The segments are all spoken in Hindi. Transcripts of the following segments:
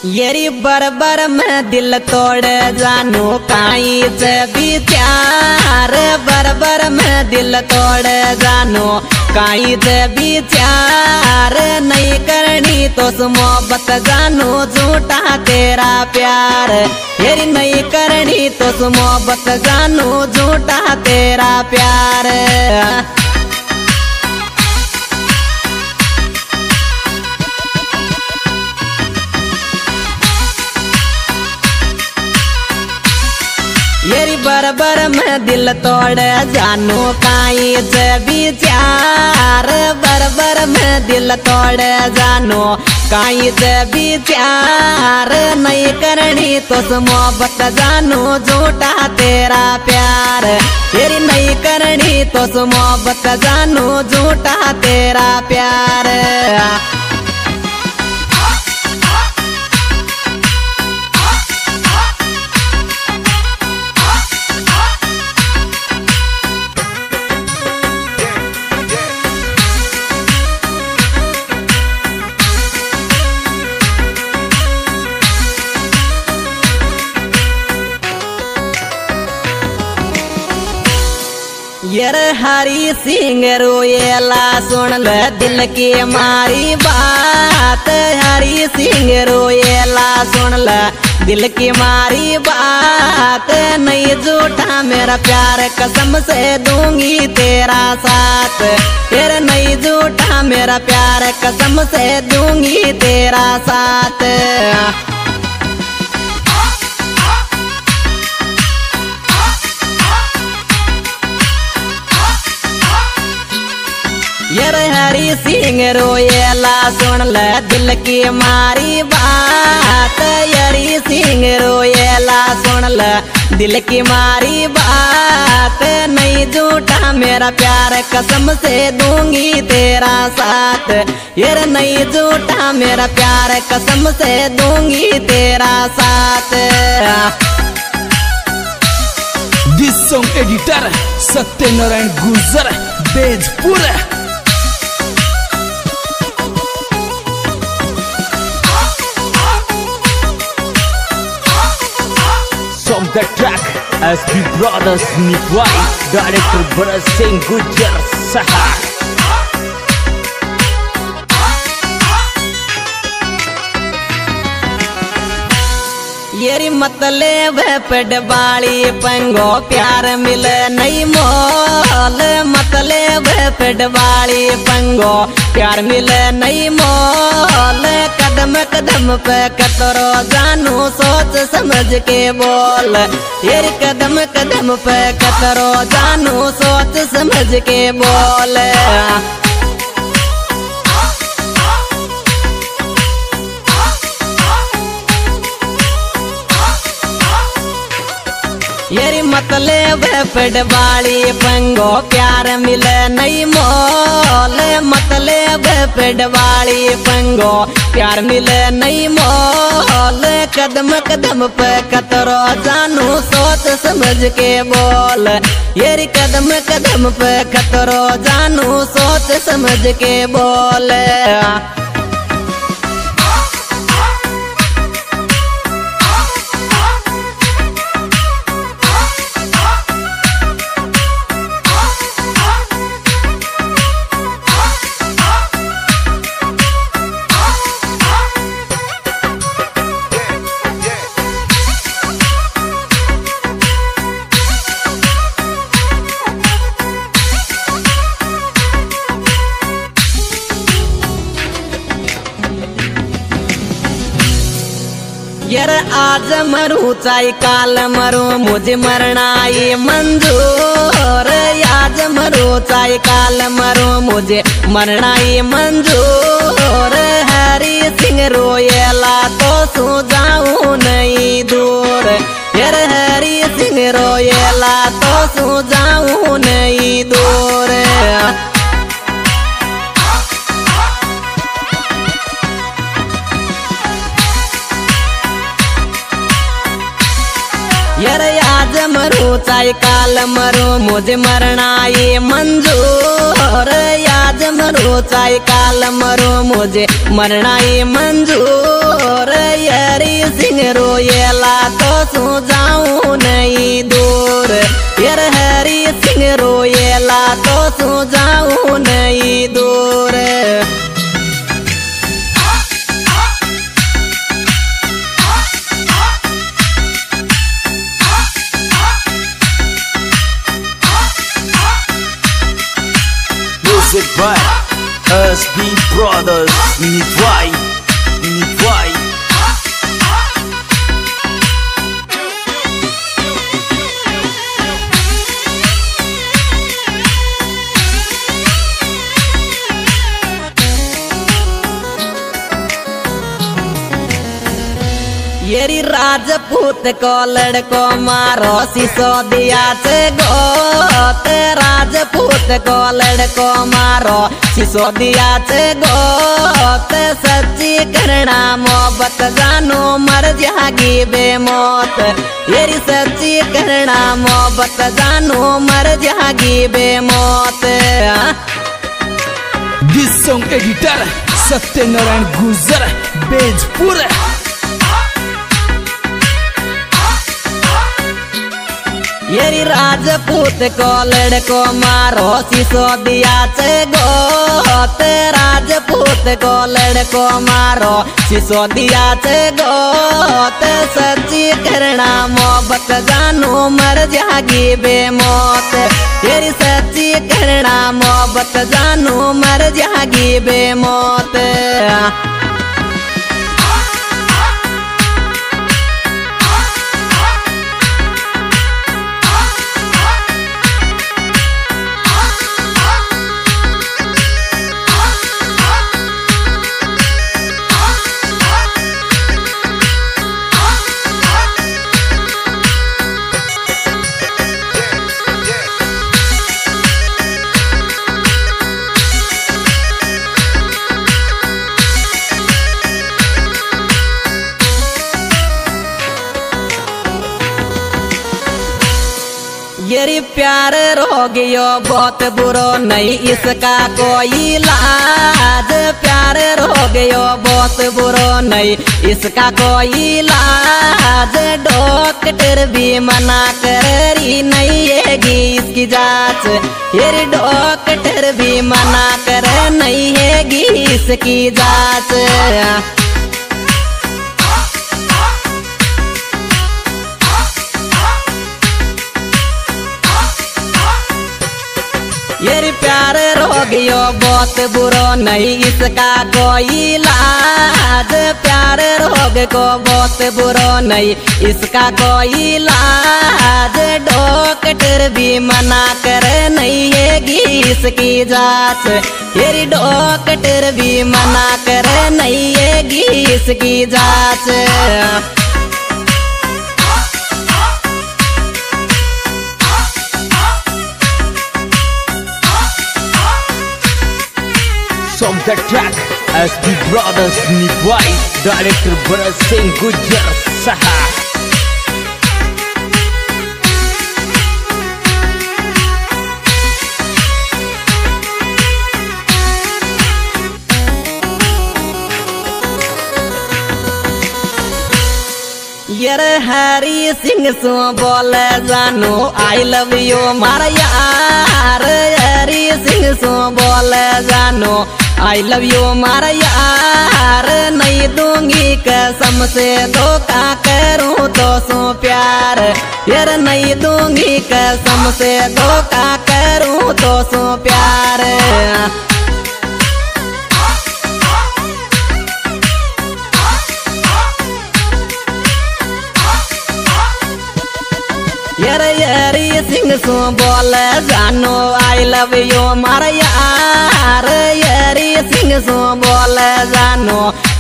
येरी बरबर में दिल तोड़ जानू काई से विचार, बरबर में दिल तोड़ जानू काई से विचार। नहीं करनी तो मोहब्बत जानू झूठा तेरा प्यार, येरी नहीं करनी तो मोहब्बत जानू झूठा तेरा प्यार। येरी बरबर में दिल तोड़ जानू काई से विचार, बरबर में दिल तोड़ जानू काई से विचार। नहीं करनी तो मोहब्बत जानू झूठा तेरा प्यार, येरी नहीं करनी तो मोहब्बत जानू झूठा तेरा प्यार। यार हरी सिंह रोएला सुन ल दिल की मारी बात, हरी सिंह रोएला सुन ल दिल की मारी बात। नहीं झूठा मेरा प्यार कसम से दूंगी तेरा साथ, तेरा नहीं झूठा मेरा प्यार कसम से दूंगी तेरा साथ। यार हरी सिंह रोएला सुन ल दिल की मारी बात, हरी सिंह रोएला सुन ल दिल की मारी बात। नहीं झूठा मेरा प्यार कसम से दूंगी तेरा साथ, यार नहीं झूठा मेरा प्यार कसम से दूंगी तेरा साथ। This song editor Satyanarayan Gurjar Bejpur. From the track SB Brothers Nipwai, director Bharat Singh Gujjar Sahar। येरी मतलब पेडवाली पंगो प्यार मिल नहीं मोल, मतलब पेडवाली पंगो प्यार मिल नहीं मोल। कदम कदम पे कतरो जानू सोच समझ के बोल, येरी कदम कदम पे कतरो जानू सोच समझ के बोल। येरी मतलब पेडवाली पंगो प्यार मिल नहीं मोल, मतलब पेडवाली पंगो प्यार मिल नहीं मोल। कदम कदम पे कतरो जानू सोच समझ के बोल, येरी कदम कदम पे कतरो जानू सोच समझ के बोल। यार आज मरू चाहे काल मरू मुझे मरना ये मंजूर, आज मरू चाहे काल मरू मुझे मरना ये मंजूर। हरी सिंह रोएला तो सो जाऊं नहीं दूर, यार हरी सिंह रोएला तो सो जाऊं नहीं दूर। यार आज मरू चाहे काल मरू मुझे मरना ये मंजूर, आज आज मरो चाहे काल मरो मुझे मरना ही मंजूर। हरी सिंह रोएला तो सो जाऊं नहीं दूर। यार हरी सिंह रोएला तो सो जाऊं नहीं दूर। Music by SB Brothers Nivai. येरी Rajput को लड़को मारो सिसो दिया से गोत। राजपूत को लड़को मारो सिसो दिया से गोत। सच्ची करना मोहब्बत जानो मर जागी बेमौत। येरी सच्ची करना मोहब्बत जानो मर जागी बेमौत। This song editor Satyanarayan Gujar Bejpur. येरी Rajput को लड़को मारो सिसो दिया से गोत। राजपूत को लड़को मारो सिसो दिया से गोत। सच्ची करना मोहब्बत जानो मर जागी बेमौत। येरी सच्ची करना मोहब्बत जानो मर जागी बेमौत। येरी प्यार रो गयो बहुत बुरो नहीं इसका कोई इलाज। प्यार रो गयो बहुत बुरो नहीं इसका कोई इलाज। डॉक्टर भी मना कर रही नहीं हैगी इसकी जांच। येरी डॉक्टर भी मना कर नहीं हैगी इसकी जांच। येरी प्यार रो गयो बहुत बुरो नहीं इसका कोई इलाज। प्यार रोग को बहुत बुरो नहीं इसका कोई इलाज। डॉक्टर भी मना कर नहीं हैगी इसकी जांच। येरी डॉक्टर भी मना कर नहीं हैगी इसकी जांच। From the track SB Brothers Nivai. Director Bharat Singh Gujar Saha. यार हरी सिंह सो बोले जानो आई लव यू मारा यार। हरी सिंह सो बोले जानो आई लव यू मारा यार। नहीं दूंगी कसम से धोखा करूं तो सो प्यार। यार नहीं दूंगी कसम से धोखा करूं तो सो प्यार। हरी सिंह सो बोले जानो आई लव यू मारा यार। हरी सिंह सो बोले जानो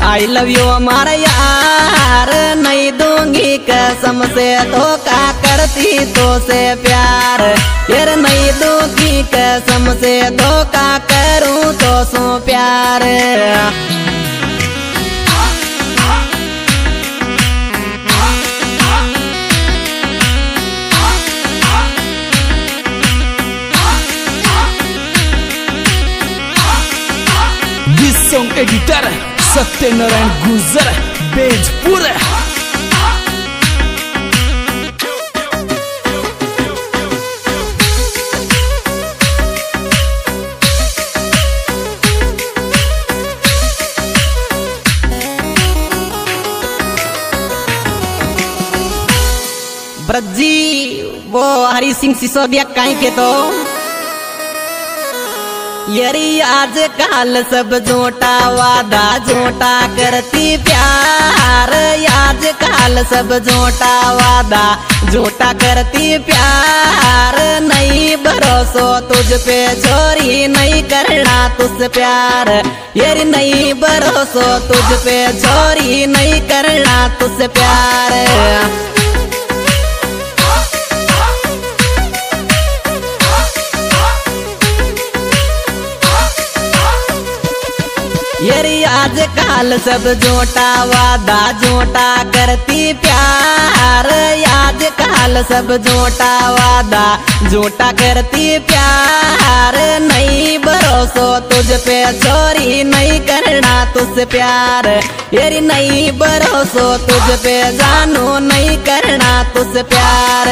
आई लव यू मारा यार। नहीं दूंगी कसम से धोखा करती तो से प्यार। यार नहीं दूंगी कसम से धोखा करूं तो सो प्यार। Song editor Satyanarayan Gurjar Bejpur. ब्रजी वो हरी सिंह सिसोदिया कहीं के तो यरी आज काल सब झूठा वादा झूठा करती प्यार, आज काल सब झूठा वादा झूठा करती प्यार, नहीं भरोसो तुझ पे छोरी नहीं करना तुझसे प्यार, यार नहीं भरोसो तुझ पे छोरी नहीं करना तुझसे प्यार। यारी आज काल सब झूठा वादा झूठा करती प्यार, आज काल सब झूठा वादा झूठा करती प्यार, नहीं भरोसो तुझ पे छोरी नहीं करना तुझसे प्यार, यारी नहीं भरोसो तुझ पे जानू नहीं करना तुझसे प्यार।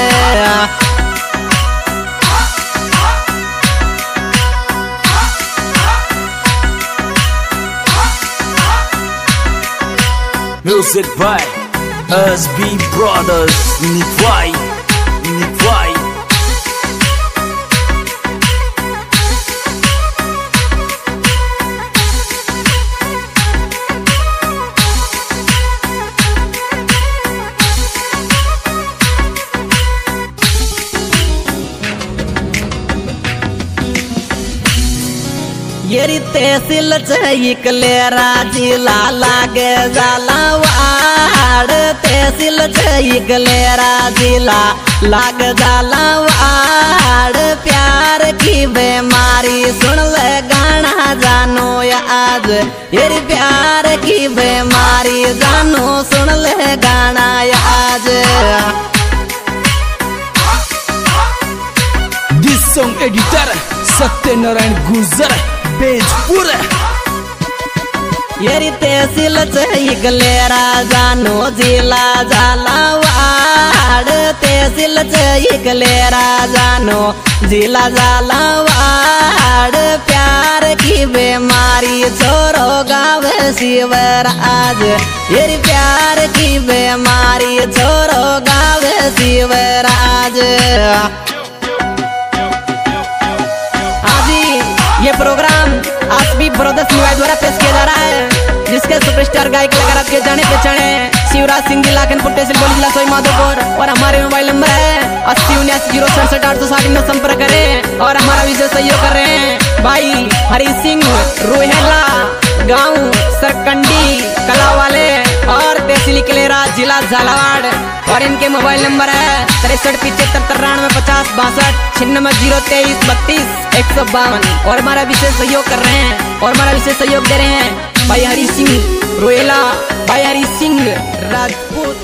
Music by SB Brothers Nifai। येरी तहसील चले जिला लागे जाला वाड़, तहसील चले जिला लाग जाला वाड़, प्यार की बीमारी सुन ले गाना जानो या आज, येरी प्यार की बीमारी जानो सुन ले गाना या आज। This song editor Satyanarayan Gurjar Bejpur. यारी तहसील चले जानो जिला जाला वाड़, तहसील चले जानो जिला जाला वाड़, प्यार की बीमारी छोरो गाँव शिवराज, यारी प्यार की बीमारी छोरो गाँव शिवराज। ये प्रोग्राम एसबी ब्रदर्स निवाई द्वारा पेश किया जा रहा है, जिसके सुपरस्टार गायक कलाकार आपके जाने पहचाने शिवराज सिंह जिला पुट्टे बोली जिला सोई माधोपुर, और हमारे मोबाइल नंबर है 8079067860 में संपर्क करें। और हमारा विशेष सहयोग कर रहे हैं भाई हरी सिंह रोहेला गाँव सरकंडी कला वाले और तहसील कलेरा जिला झालावाड़, और इनके मोबाइल नंबर है 637593969023323152। और हमारा विशेष सहयोग कर रहे हैं और हमारा विशेष सहयोग दे रहे हैं भाई हरी सिंह रोहेला, भाई हरी सिंह राजपूत।